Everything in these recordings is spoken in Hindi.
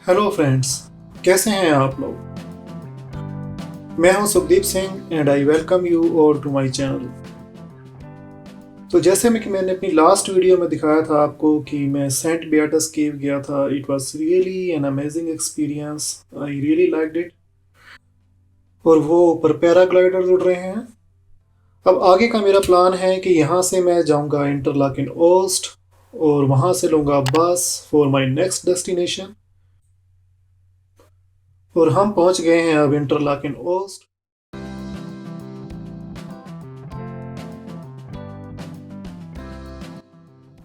हेलो फ्रेंड्स, कैसे हैं आप लोग। मैं हूं Sukhdeep Singh and I welcome you all to my channel. तो जैसे मैं कि मैंने अपनी लास्ट वीडियो में दिखाया था आपको कि मैं सेंट बियाटस केव गया था। It was really an amazing experience. I really liked it. और वो ऊपर पैराग्लाइडर्स उड़ रहे हैं। अब आगे का मेरा प्लान है कि यहाँ से मैं जाऊँगा इंटरलाकेन ओस्ट और वहाँ से लूँगा बस फॉर माय नेक्स्ट डेस्टिनेशन। और हम पहुँच गए हैं अब इंटरलाकेन ओस्ट।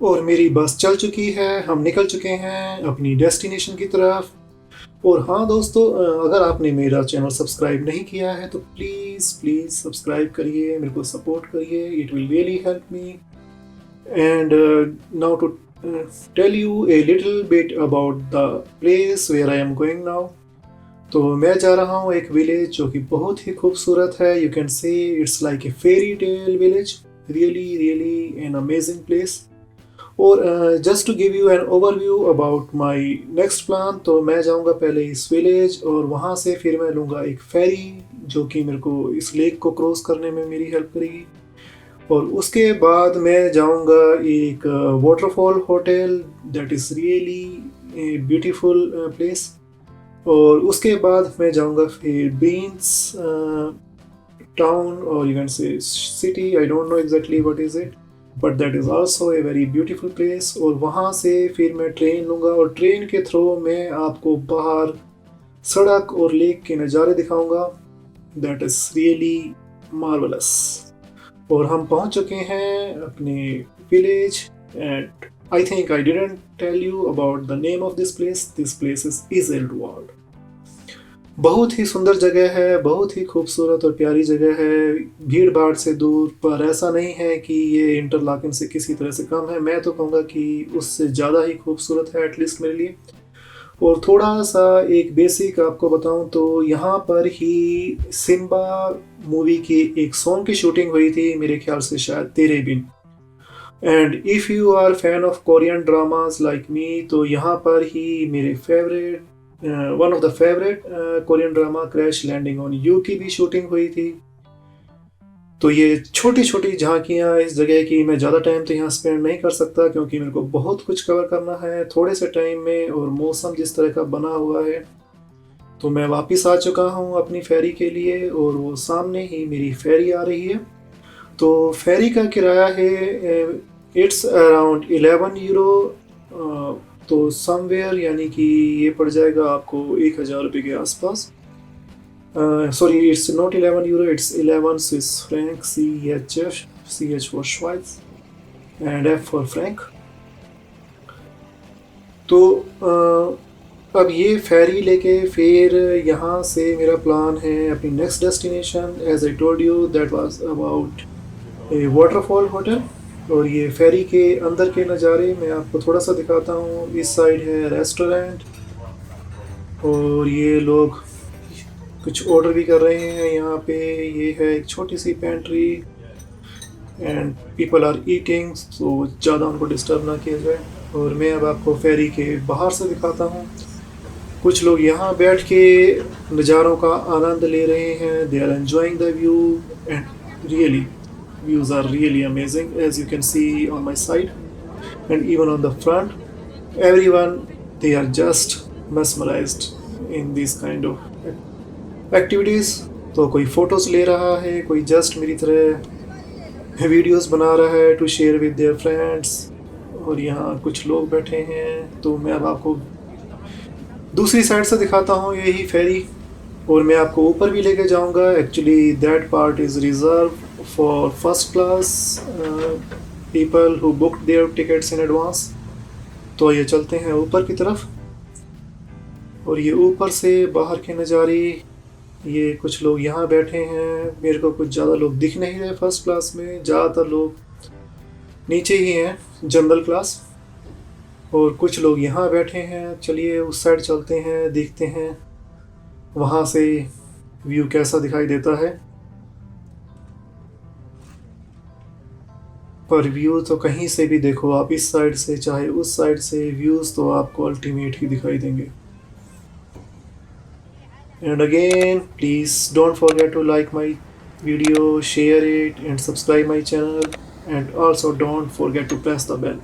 और मेरी बस चल चुकी है, हम निकल चुके हैं अपनी डेस्टिनेशन की तरफ। और हाँ दोस्तों, अगर आपने मेरा चैनल सब्सक्राइब नहीं किया है तो प्लीज़ प्लीज़ सब्सक्राइब करिए, मेरे को सपोर्ट करिए, it will really help me. And now to tell you a little bit about the place where I am going now. तो मैं जा रहा हूँ एक विलेज जो कि बहुत ही खूबसूरत है। You can say it's like a fairy tale village, really really an amazing place. और just to give you an overview about my next plan, तो मैं जाऊंगा पहले इस विलेज और वहाँ से फिर मैं लूँगा एक फेरी जो कि मेरे को इस लेक को क्रॉस करने में मेरी हेल्प करेगी। और उसके बाद मैं जाऊंगा एक waterfall hotel that is really beautiful place. और उसके बाद मैं जाऊंगा फिर बीन्स टाउन और यू कैन से city, I don't know exactly what is it, but that is also a very beautiful place. और वहाँ से फिर मैं ट्रेन लूँगा और ट्रेन के थ्रू मैं आपको बाहर सड़क और लेक के नज़ारे दिखाऊंगा। That is really marvellous. और हम पहुँच चुके हैं अपने village and I think I didn't tell you about the name of this place. This place is Iseltwald. बहुत ही सुंदर जगह है, बहुत ही खूबसूरत और प्यारी जगह है, भीड़ भाड़ से दूर। पर ऐसा नहीं है कि ये इंटरलाकेन से किसी तरह से कम है, मैं तो कहूँगा कि उससे ज़्यादा ही खूबसूरत है, एटलीस्ट मेरे लिए। और थोड़ा सा एक बेसिक आपको बताऊं तो यहाँ पर ही सिम्बा मूवी की एक सॉन्ग की शूटिंग हुई थी, मेरे ख्याल से शायद तेरे बिन। And if you are fan of Korean dramas like me, तो यहाँ पर ही मेरे favourite one of the favourite Korean drama crash landing on you की भी शूटिंग हुई थी। तो ये छोटी छोटी झांकियाँ इस जगह की, मैं ज़्यादा टाइम तो यहाँ स्पेंड नहीं कर सकता क्योंकि मेरे को बहुत कुछ कवर करना है थोड़े से टाइम में, और मौसम जिस तरह का बना हुआ है। तो मैं वापस आ चुका हूँ अपनी फेरी के लिए और वो सामने ही मेरी फेरी आ रही है। तो फेरी का किराया है इट्स अराउंड 11 यूरो। तो समवेयर यानी कि ये पड़ जाएगा आपको 1000 रुपये के आसपास। Sorry, it's not 11 euro, it's 11 Swiss franc, CHF, CH for Schweiz and F for franc। तो अब ये फेरी लेके फिर यहाँ से मेरा प्लान है अपनी next destination. As I told you that was about a waterfall hotel. और ये फेरी के अंदर के नज़ारे मैं आपको थोड़ा सा दिखाता हूँ। इस साइड है रेस्टोरेंट और ये लोग कुछ ऑर्डर भी कर रहे हैं यहाँ पे। ये है एक छोटी सी pantry and people are eating, तो ज़्यादा उनको डिस्टर्ब ना किया जाए। और मैं अब आपको फेरी के बाहर से दिखाता हूँ। कुछ लोग यहाँ बैठ के नज़ारों का आनंद ले रहे हैं, they are enjoying the view and really views are really amazing, as you can see on my side and even on the front. Everyone, they are just mesmerized in these kind of activities। तो कोई फोटोज ले रहा है, कोई जस्ट मेरी तरह वीडियोस बना रहा है to share with their friends. और यहाँ कुछ लोग बैठे हैं। तो मैं अब आपको दूसरी साइड से दिखाता हूँ यही फेरी, और मैं आपको ऊपर भी लेके जाऊँगा। Actually that part is reserve for first class people who book their tickets in advance. तो ये चलते हैं ऊपर की तरफ। और ये ऊपर से बाहर के नज़ारे, ये कुछ लोग यहाँ बैठे हैं। मेरे को कुछ ज़्यादा लोग दिख नहीं रहे फर्स्ट क्लास में, ज़्यादातर लोग नीचे ही हैं जनरल क्लास। और कुछ लोग यहाँ बैठे हैं। चलिए उस साइड चलते हैं, देखते हैं वहाँ से व्यू कैसा दिखाई देता है। पर व्यू तो कहीं से भी देखो आप, इस साइड से चाहे उस साइड से, व्यूज़ तो आपको अल्टीमेट ही दिखाई देंगे। And again, please don't forget to like my video, share it and subscribe my channel, and also don't forget to press the bell.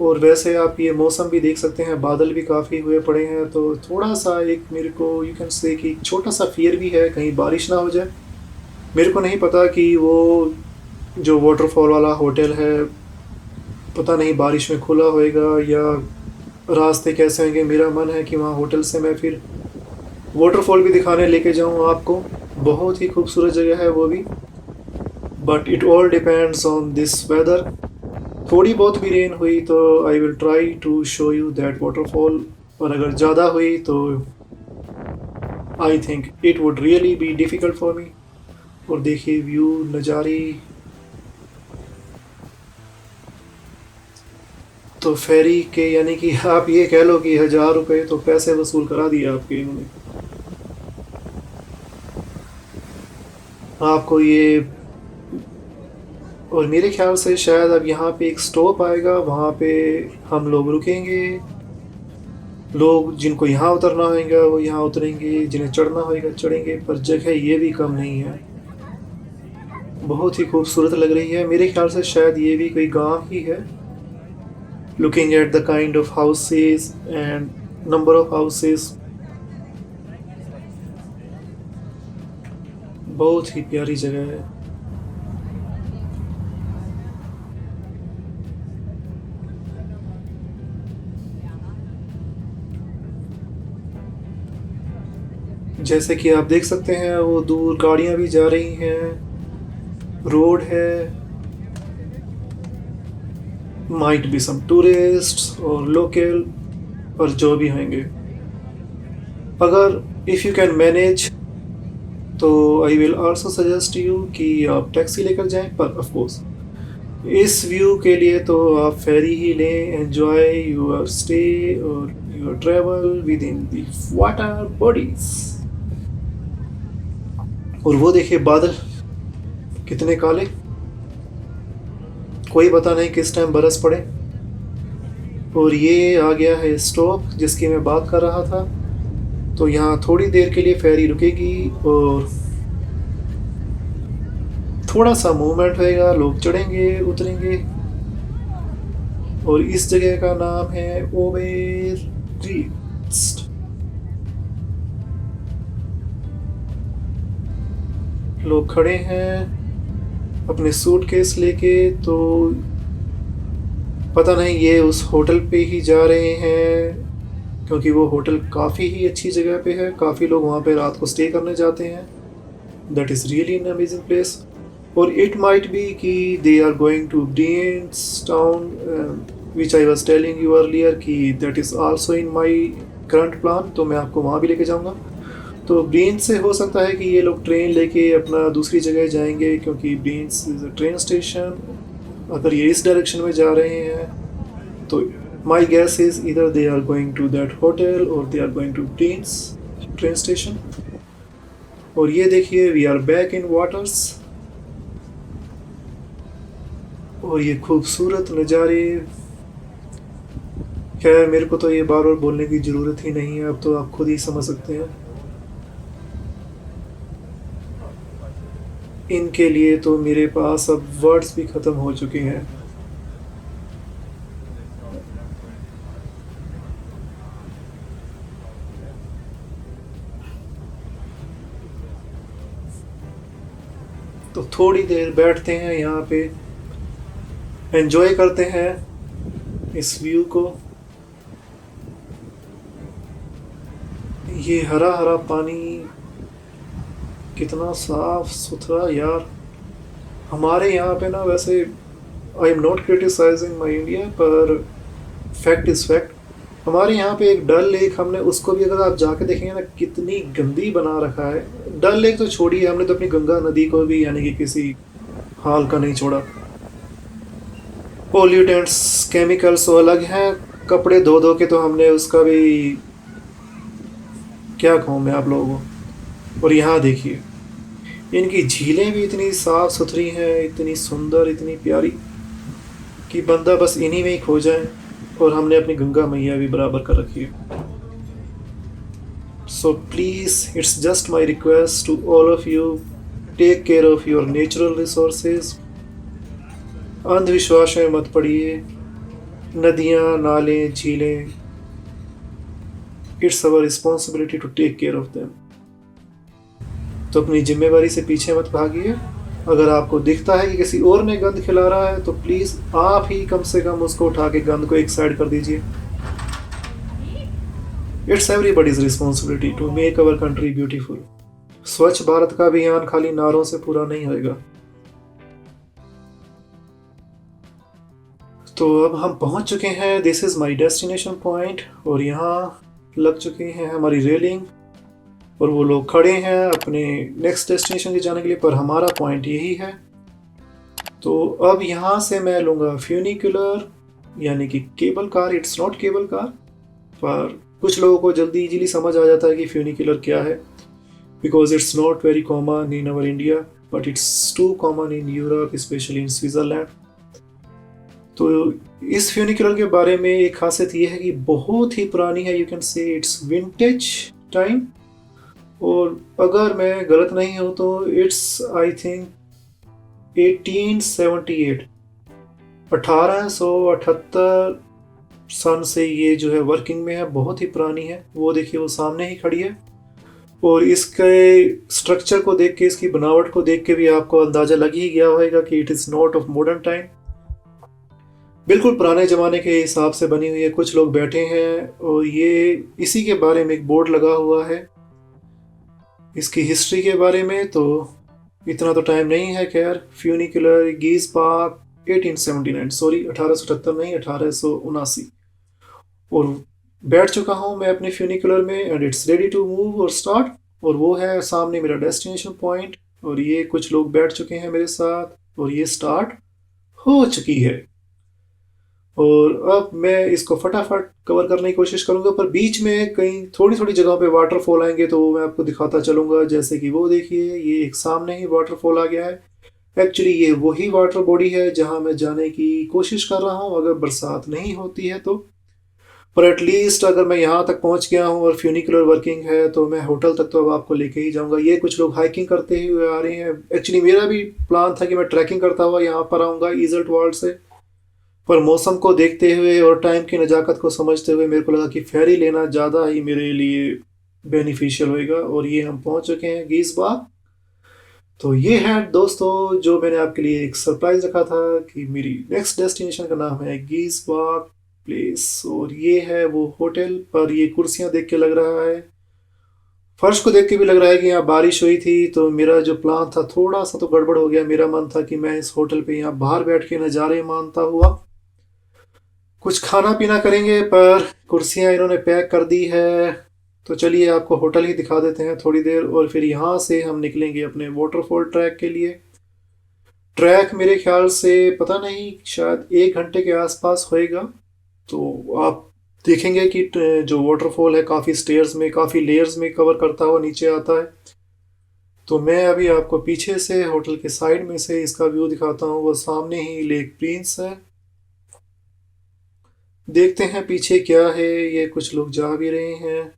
और वैसे आप ये मौसम भी देख सकते हैं, बादल भी काफ़ी हुए पड़े हैं, तो थोड़ा सा एक मेरे को यू कैन से कि छोटा सा फियर भी है कहीं बारिश ना हो जाए। मेरे को नहीं पता कि वो जो वाटरफॉल वाला होटल है, पता नहीं बारिश में खुला होएगा या रास्ते कैसे होंगे। मेरा मन है कि वहाँ होटल से मैं फिर वाटरफॉल भी दिखाने लेके जाऊँ आपको। बहुत ही खूबसूरत जगह है वो भी, but it all depends on this weather. थोड़ी बहुत भी रेन हुई तो I will try to show you that waterfall, और अगर ज़्यादा हुई तो I think it would really be difficult for me. और देखिए व्यू, नज़ारे। तो फेरी के यानी कि आप ये कह लो कि 1000 रुपये तो पैसे वसूल करा दिए आपके इन्होंने। आपको ये, और मेरे ख्याल से शायद अब यहाँ पे एक स्टॉप आएगा, वहाँ पे हम लोग रुकेंगे। लोग जिनको यहाँ उतरना होगा वो यहाँ उतरेंगे, जिन्हें चढ़ना होगा चढ़ेंगे, पर जगह ये भी कम नहीं है। बहुत ही खूबसूरत लग रही है। मेरे ख्याल से शायद ये भी कोई गांव ही है। Looking at the kind of houses and number of houses, बहुत ही प्यारी जगह है। जैसे कि आप देख सकते हैं वो दूर गाड़ियां भी जा रही हैं, रोड है। माइट बी सम टूरिस्ट और लोकल, और जो भी होंगे। अगर इफ़ यू कैन मैनेज तो I will also suggest you कि आप टैक्सी लेकर जाएं, पर ऑफ कोर्स इस व्यू के लिए तो आप फेरी ही लें। एंजॉय योर स्टे और your travel with in the water bodies. और वो देखिए बादल कितने काले, कोई पता नहीं किस टाइम बरस पड़े। और ये आ गया है स्टॉप जिसकी मैं बात कर रहा था। तो यहाँ थोड़ी देर के लिए फेरी रुकेगी और थोड़ा सा मूवमेंट होएगा, लोग चढ़ेंगे उतरेंगे। और इस जगह का नाम है ओबेरिस्ट। लोग खड़े हैं अपने सूटकेस लेके, तो पता नहीं ये उस होटल पे ही जा रहे हैं, क्योंकि वो होटल काफ़ी ही अच्छी जगह पे है। काफ़ी लोग वहाँ पे रात को स्टे करने जाते हैं। That is really an amazing place. और इट माइट बी कि they are going to Brienz town, which I was telling you earlier कि that is also in my current plan. तो मैं आपको वहाँ भी लेके जाऊँगा। तो ब्रियंस से हो सकता है कि ये लोग ट्रेन लेके अपना दूसरी जगह जाएंगे, क्योंकि ब्रियंस इज़ अ ट्रेन स्टेशन। अगर ये इस डायरेक्शन में जा रहे हैं तो माई गैस इज़ इधर they are going to that hotel और they are going to Brienz train station. और ये देखिए we are back in waters. और ये खूबसूरत नज़ारे, खैर मेरे को तो ये बार बार बोलने की ज़रूरत ही नहीं है, अब तो आप खुद ही समझ सकते हैं। इनके लिए तो मेरे पास अब वर्ड्स भी ख़त्म हो चुके हैं। तो थोड़ी देर बैठते हैं यहाँ पे, एंजॉय करते हैं इस व्यू को। ये हरा हरा पानी कितना साफ सुथरा यार। हमारे यहाँ पे ना, वैसे I am not criticizing my India, पर फैक्ट इज़ फैक्ट। हमारे यहाँ पे एक डल लेक, हमने उसको भी अगर आप जाके देखेंगे ना कितनी गंदी बना रखा है। डल लेक तो छोड़िए, हमने तो अपनी गंगा नदी को भी यानी कि किसी हाल का नहीं छोड़ा। पोल्यूटेंट्स, केमिकल्स तो अलग हैं। कपड़े धो धो के तो हमने उसका भी क्या कहूँ मैं आप लोगों को। और यहाँ देखिए इनकी झीलें भी इतनी साफ़ सुथरी हैं, इतनी सुंदर, इतनी प्यारी कि बंदा बस इन्हीं में ही खो जाए। और हमने अपनी गंगा मैया भी बराबर कर रखी है। So please, it's just my request to all of you, take care of your natural resources. अंधविश्वास में मत पड़िए. नदियाँ, नाले, झीलें, it's our responsibility to take care of them. तो अपनी जिम्मेवारी से पीछे मत भागिए. अगर आपको दिखता है कि किसी और ने गंद खिला रहा है तो प्लीज़ आप ही कम से कम उसको उठा के गंद को एक साइड कर दीजिए. It's everybody's responsibility to make our country beautiful. Swachh Bharat का अभियान खाली नारों से पूरा नहीं होएगा. तो अब हम पहुंच चुके हैं. This is my destination point. और यहाँ लग चुकी हैं हमारी रेलिंग और वो लोग खड़े हैं अपने नेक्स्ट डेस्टिनेशन के जाने के लिए. पर हमारा पॉइंट यही है. तो अब यहाँ से मैं लूँगा फ्यूनिकुलर, यानी कि cable car. It's not cable car, पर कुछ लोगों को जल्दी इजीली समझ आ जाता है कि फ्यूनिकुलर क्या है, because it's not very common in our India, but it's too common in Europe, specially in Switzerland. तो इस फ्यूनिकुलर के बारे में एक खासियत ये है कि बहुत ही पुरानी है. You can say it's vintage time. और अगर मैं गलत नहीं हूँ तो इट्स आई थिंक 1878, 1878 सन से ये जो है वर्किंग में है. बहुत ही पुरानी है. वो देखिए, वो सामने ही खड़ी है. और इसके स्ट्रक्चर को देख के, इसकी बनावट को देख के भी आपको अंदाज़ा लग ही गया होगा कि it is not of modern time. बिल्कुल पुराने ज़माने के हिसाब से बनी हुई है. कुछ लोग बैठे हैं और ये इसी के बारे में एक बोर्ड लगा हुआ है, इसकी हिस्ट्री के बारे में. तो इतना तो टाइम नहीं है. खैर, फ्यूनिकुलर गीज पार्क 1879, सॉरी 1878 नहीं, 1879. और बैठ चुका हूँ मैं अपने फ्यूनिकुलर में and it's ready to move और स्टार्ट. और वो है सामने मेरा डेस्टिनेशन पॉइंट. और ये कुछ लोग बैठ चुके हैं मेरे साथ और ये स्टार्ट हो चुकी है. और अब मैं इसको फटाफट कवर करने की कोशिश करूंगा, पर बीच में कहीं थोड़ी थोड़ी जगहों पे वाटरफॉल आएंगे तो वो मैं आपको दिखाता चलूंगा. जैसे कि वो देखिए, ये एक सामने ही वाटरफॉल आ गया है. एक्चुअली ये वही वाटर बॉडी है जहां मैं जाने की कोशिश कर रहा हूं अगर बरसात नहीं होती है तो. पर एटलीस्ट अगर मैं यहाँ तक पहुँच गया हूँ और फ्यूनिकुलर वर्किंग है तो मैं होटल तक तो अब आपको लेके ही जाऊँगा. ये कुछ लोग हाइकिंग करते हुए आ रहे हैं. एक्चुअली मेरा भी प्लान था कि मैं ट्रैकिंग करता हुआ यहाँ पर आऊँगा ईजल्ट वर्ल्ड से, पर मौसम को देखते हुए और टाइम की नज़ाकत को समझते हुए मेरे को लगा कि फेरी लेना ज़्यादा ही मेरे लिए बेनिफिशियल होएगा. और ये हम पहुँच चुके हैं गीज बाग. तो ये है दोस्तों जो मैंने आपके लिए एक सरप्राइज रखा था कि मेरी नेक्स्ट डेस्टिनेशन का नाम है गीज बाग प्लेस. और ये है वो होटल. पर ये कुर्सियाँ देख के लग रहा है, फर्श को देख के भी लग रहा है कि यहाँ बारिश हुई थी. तो मेरा जो प्लान था थोड़ा सा तो गड़बड़ हो गया. मेरा मन था कि मैं इस होटल पे यहाँ बाहर बैठ के नज़ारे मानता हुआ कुछ खाना पीना करेंगे, पर कुर्सियाँ इन्होंने पैक कर दी है. तो चलिए आपको होटल ही दिखा देते हैं थोड़ी देर. और फिर यहाँ से हम निकलेंगे अपने वाटरफॉल ट्रैक के लिए. ट्रैक मेरे ख्याल से पता नहीं, शायद 1 घंटे के आसपास होएगा. तो आप देखेंगे कि जो वाटरफॉल है काफ़ी स्टेयर्स में, काफ़ी लेयर्स में कवर करता हुआ नीचे आता है. तो मैं अभी आपको पीछे से होटल के साइड में से इसका व्यू दिखाता हूँ. वो सामने ही लेक प्रिंस है. देखते हैं पीछे क्या है. ये कुछ लोग जा भी रहे हैं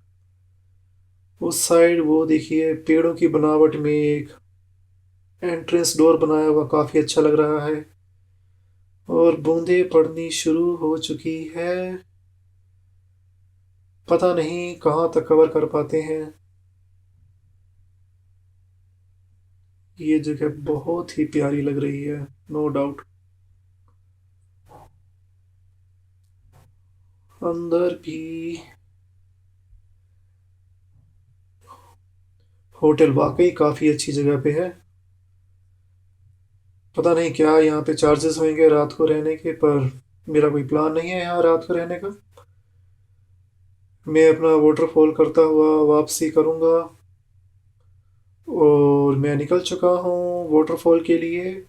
उस साइड. वो देखिए, पेड़ों की बनावट में एक एंट्रेंस डोर बनाया हुआ काफ़ी अच्छा लग रहा है. और बूंदें पड़नी शुरू हो चुकी है. पता नहीं कहाँ तक कवर कर पाते हैं. ये जगह बहुत ही प्यारी लग रही है, नो डाउट. अंदर भी होटल वाकई काफ़ी अच्छी जगह पे है. पता नहीं क्या यहाँ पे चार्जेस होंगे रात को रहने के, पर मेरा कोई प्लान नहीं है यहाँ रात को रहने का. मैं अपना वाटरफॉल करता हुआ वापसी करूँगा. और मैं निकल चुका हूँ वाटरफॉल के लिए.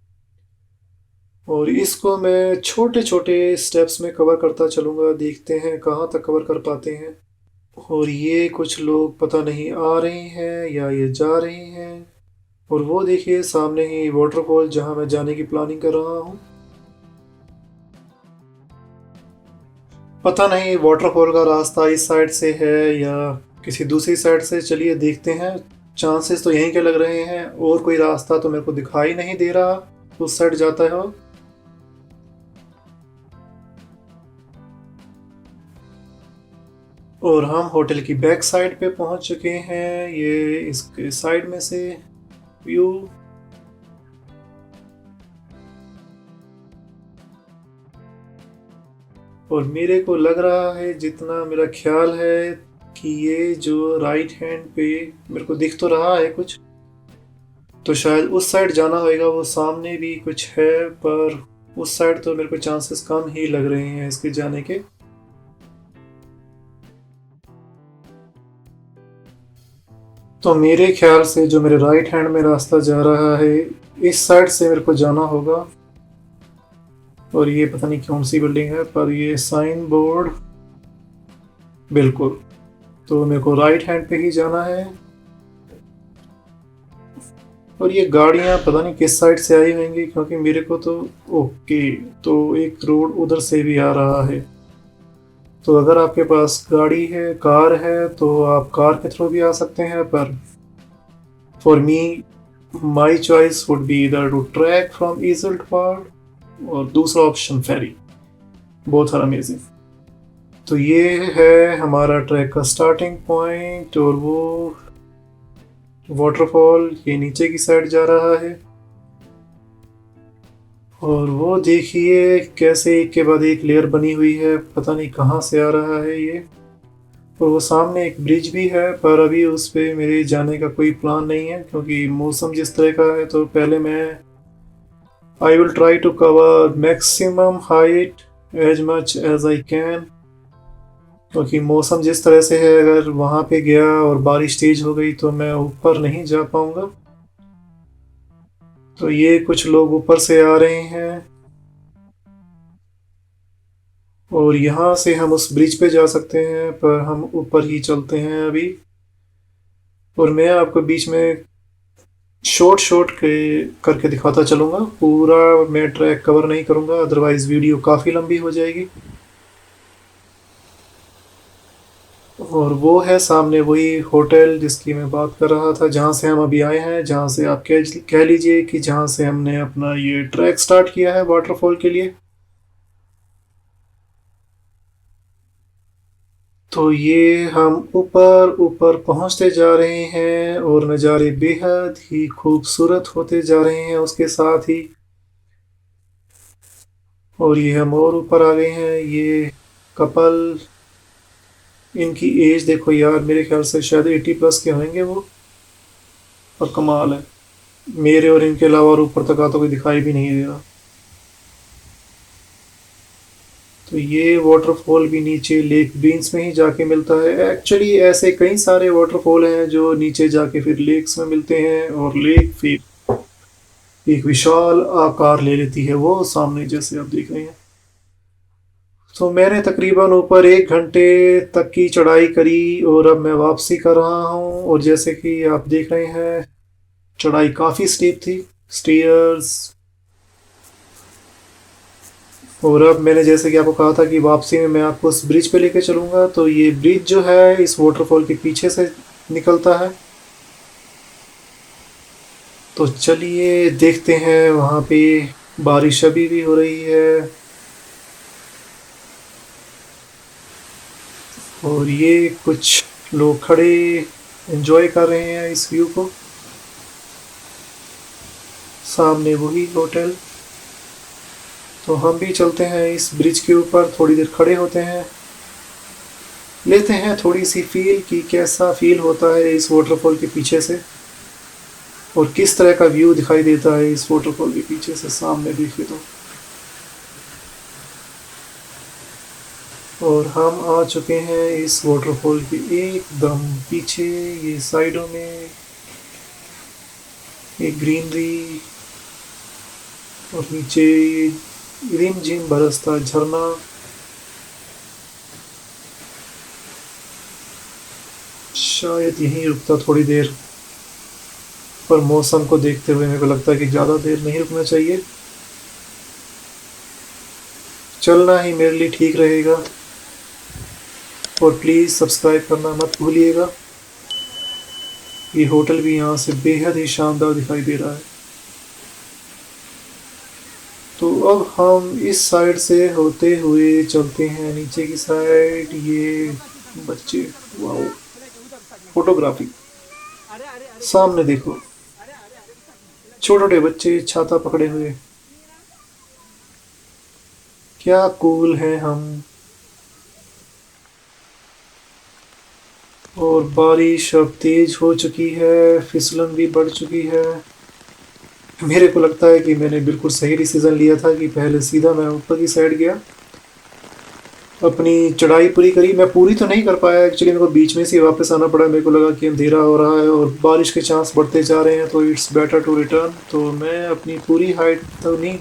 और इसको मैं छोटे छोटे स्टेप्स में कवर करता चलूँगा. देखते हैं कहाँ तक कवर कर पाते हैं. और ये कुछ लोग पता नहीं आ रहे हैं या ये जा रहे हैं. और वो देखिए सामने ही वाटरफॉल जहाँ मैं जाने की प्लानिंग कर रहा हूँ. पता नहीं वाटरफॉल का रास्ता इस साइड से है या किसी दूसरी साइड से चलिए देखते हैं। चांसेस तो यहीं के लग रहे हैं, और कोई रास्ता तो मेरे को दिखाई नहीं दे रहा उस साइड जाता है। और हम होटल की बैक साइड पे पहुंच चुके हैं। ये इसके साइड में से व्यू। और मेरे को लग रहा है, जितना मेरा ख्याल है, कि ये जो राइट हैंड पे मेरे को दिख तो रहा है कुछ, तो शायद उस साइड जाना होगा। वो सामने भी कुछ है, पर उस साइड तो मेरे को चांसेस कम ही लग रहे हैं इसके जाने के। तो मेरे ख्याल से जो मेरे राइट हैंड में रास्ता जा रहा है, इस साइड से मेरे को जाना होगा। और ये पता नहीं कौन सी बिल्डिंग है, पर ये साइन बोर्ड बिल्कुल। तो मेरे को राइट हैंड पे ही जाना है। और ये गाड़ियाँ पता नहीं किस साइड से आई होंगी, क्योंकि मेरे को तो ओके, तो एक रोड उधर से भी आ रहा है। तो अगर आपके पास गाड़ी है, कार है, तो आप कार के थ्रू भी आ सकते हैं। पर for me, my choice would be इधर टू ट्रैक फ्रॉम ईजल टू पार्क, और दूसरा option ferry. Both are amazing. तो ये है हमारा ट्रैक का स्टार्टिंग पॉइंट, और वो वाटरफॉल ये नीचे की साइड जा रहा है। और वो देखिए कैसे एक के बाद एक लेयर बनी हुई है, पता नहीं कहाँ से आ रहा है ये। और वो सामने एक ब्रिज भी है, पर अभी उस पे मेरे जाने का कोई प्लान नहीं है, क्योंकि मौसम जिस तरह का है। तो पहले मैं I will try to cover maximum height as much as I can, क्योंकि मौसम जिस तरह से है, अगर वहाँ पे गया और बारिश तेज हो गई तो मैं ऊपर नहीं जा पाऊँगा। तो ये कुछ लोग ऊपर से आ रहे हैं, और यहाँ से हम उस ब्रिज पे जा सकते हैं, पर हम ऊपर ही चलते हैं अभी। और मैं आपको बीच में शॉर्ट शॉर्ट के करके दिखाता चलूँगा, पूरा मैं ट्रैक कवर नहीं करूँगा, अदरवाइज़ वीडियो काफ़ी लंबी हो जाएगी। और वो है सामने वही होटल जिसकी मैं बात कर रहा था, जहाँ से हम अभी आए हैं, जहाँ से आप कह लीजिए कि जहाँ से हमने अपना ये ट्रैक स्टार्ट किया है वाटरफॉल के लिए। तो ये हम ऊपर ऊपर पहुँचते जा रहे हैं, और नज़ारे बेहद ही खूबसूरत होते जा रहे हैं उसके साथ ही। और ये हम और ऊपर आ गए हैं। ये कपल, इनकी एज देखो यार, मेरे ख्याल से शायद 80 प्लस के होंगे वो। और कमाल है, मेरे और इनके अलावा और ऊपर तक आता कोई दिखाई भी नहीं दे रहा। तो ये वाटरफॉल भी नीचे लेक ब्रीन्स में ही जाके मिलता है। एक्चुअली ऐसे कई सारे वाटरफॉल हैं जो नीचे जाके फिर लेक्स में मिलते हैं, और लेक फिर एक विशाल आकार ले लेती है, वो सामने जैसे आप देख रहे हैं। तो मैंने तकरीबन ऊपर 1 घंटे तक की चढ़ाई करी, और अब मैं वापसी कर रहा हूँ। और जैसे कि आप देख रहे हैं, चढ़ाई काफ़ी स्टीप थी, स्टेयर्स। और अब मैंने जैसे कि आपको कहा था कि वापसी में मैं आपको उस ब्रिज पे लेके चलूँगा। तो ये ब्रिज जो है इस वाटरफॉल के पीछे से निकलता है। तो चलिए देखते हैं, वहाँ पे बारिश अभी भी हो रही है। और ये कुछ लोग खड़े एंजॉय कर रहे हैं इस व्यू को। सामने वही होटल। तो हम भी चलते हैं इस ब्रिज के ऊपर, थोड़ी देर खड़े होते हैं, लेते हैं थोड़ी सी फील कि कैसा फील होता है इस वाटरफॉल के पीछे से, और किस तरह का व्यू दिखाई देता है इस वाटरफॉल के पीछे से सामने देखिए तो। और हम आ चुके हैं इस वाटरफॉल के एकदम पीछे। ये साइडों में एक ग्रीनरी, और नीचे रिम झिम बरसता झरना। शायद यहीं रुकता थोड़ी देर, पर मौसम को देखते हुए मेरे को लगता है कि ज़्यादा देर नहीं रुकना चाहिए, चलना ही मेरे लिए ठीक रहेगा। और प्लीज़ सब्सक्राइब करना मत भूलिएगा। ये होटल भी यहाँ से बेहद ही शानदार दिखाई दे रहा है। तो अब हम इस साइड से होते हुए चलते हैं नीचे की साइड। ये बच्चे, वाओ, फोटोग्राफी। सामने देखो, छोटे छोटे बच्चे छाता पकड़े हुए, क्या कूल है हम। और बारिश अब तेज हो चुकी है, फिसलन भी बढ़ चुकी है। मेरे को लगता है कि मैंने बिल्कुल सही डिसीजन लिया था कि पहले सीधा मैं ऊपर की साइड गया, अपनी चढ़ाई पूरी करी। मैं पूरी तो नहीं कर पाया एक्चुअली, मेरे को बीच में से वापस आना पड़ा। मेरे को लगा कि अंधेरा हो रहा है और बारिश के चांस बढ़ते जा रहे हैं, तो इट्स बेटर टू रिटर्न। तो मैं अपनी पूरी हाइट तो नहीं,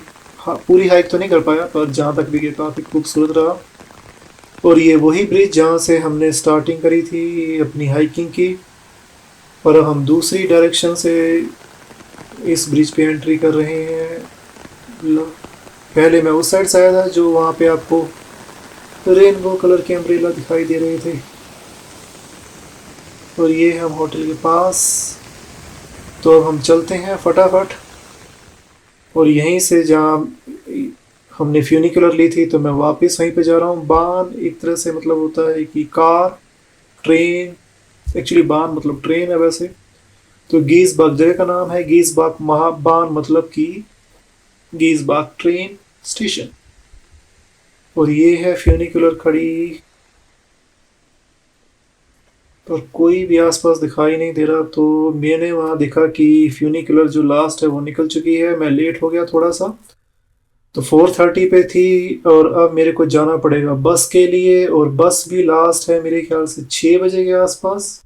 पूरी हाइट तो नहीं कर पाया, पर जहाँ तक भी गया काफ़ी खूबसूरत रहा। और ये वही ब्रिज जहाँ से हमने स्टार्टिंग करी थी अपनी हाइकिंग की, और अब हम दूसरी डायरेक्शन से इस ब्रिज पे एंट्री कर रहे हैं। पहले मैं उस साइड से आया था, जो वहाँ पे आपको रेनबो कलर के अम्ब्रेला दिखाई दे रहे थे। और ये हम होटल के पास। तो अब हम चलते हैं फटाफट, और यहीं से जहाँ हमने फ्यूनिकुलर ली थी, तो मैं वापस वहीं पे जा रहा हूँ। बान एक तरह से मतलब होता है कि कार, ट्रेन, एक्चुअली बान मतलब ट्रेन है वैसे। तो गीजबाग जगह का नाम है, गीजबाग महाबान मतलब कि गीजबाग ट्रेन स्टेशन। और ये है फ्यूनिकुलर खड़ी, और कोई भी आसपास दिखाई नहीं दे रहा। तो मैंने वहाँ देखा कि फ्यूनिकुलर जो लास्ट है वो निकल चुकी है। मैं लेट हो गया थोड़ा सा, तो 4:30 पे थी, और अब मेरे को जाना पड़ेगा बस के लिए। और बस भी लास्ट है मेरे ख्याल से 6 बजे के आसपास।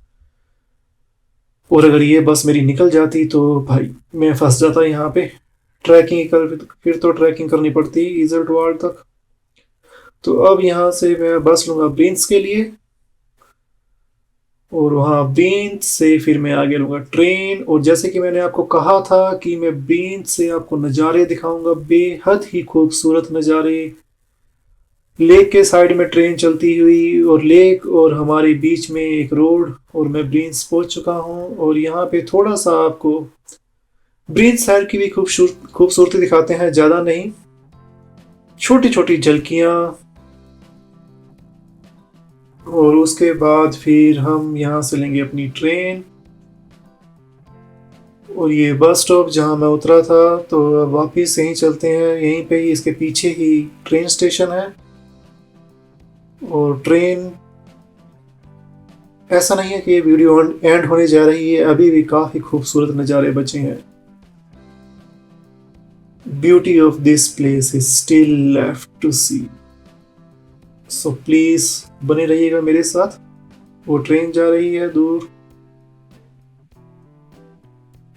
और अगर ये बस मेरी निकल जाती तो भाई मैं फंस जाता यहाँ पे। ट्रैकिंग कर, फिर तो ट्रैकिंग करनी पड़ती इजलटवाड़ तक। तो अब यहाँ से मैं बस लूँगा ब्रिंस के लिए, और वहाँ ब्रिंस से फिर मैं आगे लूँगा ट्रेन। और जैसे कि मैंने आपको कहा था कि मैं ब्रिंस से आपको नज़ारे दिखाऊंगा, बेहद ही खूबसूरत नज़ारे। लेक के साइड में ट्रेन चलती हुई, और लेक और हमारे बीच में एक रोड, और मैं ब्रिंस पहुंच चुका हूँ। और यहाँ पे थोड़ा सा आपको ब्रिंस साइड की भी खूबसूरती दिखाते हैं, ज़्यादा नहीं, छोटी छोटी झलकियाँ। और उसके बाद फिर हम यहाँ से लेंगे अपनी ट्रेन। और ये बस स्टॉप जहाँ मैं उतरा था, तो वापस यहीं चलते हैं, यहीं पे ही इसके पीछे ही ट्रेन स्टेशन है। और ट्रेन, ऐसा नहीं है कि ये वीडियो एंड होने जा रही है, अभी भी काफ़ी खूबसूरत नज़ारे बचे हैं। Beauty of this place is still left to see. So please बने रहिएगा मेरे साथ। वो ट्रेन जा रही है दूर,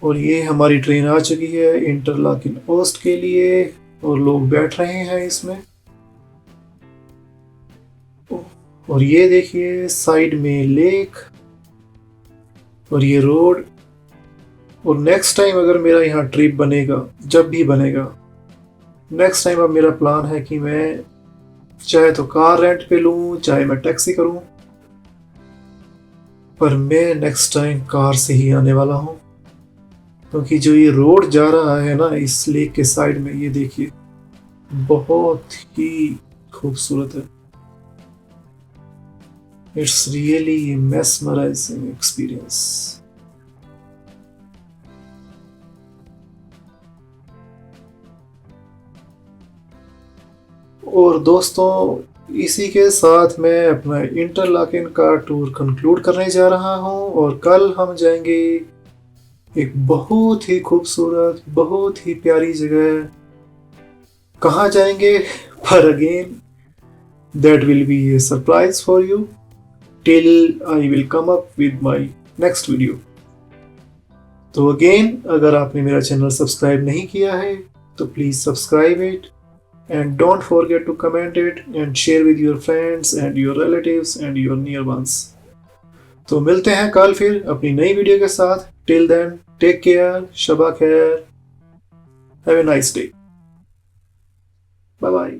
और ये हमारी ट्रेन आ चुकी है इंटरलाकिन ओस्ट के लिए, और लोग बैठ रहे हैं इसमें। और ये देखिए साइड में लेक, और ये रोड। और नेक्स्ट टाइम अगर मेरा यहाँ ट्रिप बनेगा, जब भी बनेगा, नेक्स्ट टाइम अब मेरा प्लान है कि मैं चाहे तो कार रेंट पे लूँ, चाहे मैं टैक्सी करूँ, पर मैं नेक्स्ट टाइम कार से ही आने वाला हूँ। क्योंकि जो ये रोड जा रहा है ना इस लेक के साइड में, ये देखिए बहुत ही खूबसूरत है। It's really mesmerising experience. और दोस्तों, इसी के साथ मैं अपना इंटरलाकेन का टूर कंक्लूड करने जा रहा हूँ, और कल हम जाएंगे एक बहुत ही खूबसूरत, बहुत ही प्यारी जगह। कहाँ जाएंगे, पर again that will be A surprise for you till I will come up with my next video. तो अगेन, अगर आपने मेरा चैनल सब्सक्राइब नहीं किया है तो please subscribe it, and don't forget to comment it and share with your friends and your relatives and your near ones. तो मिलते हैं कल फिर अपनी नई वीडियो के साथ। टिल देन, टेक केयर, शबा खैर, have a nice day, bye bye.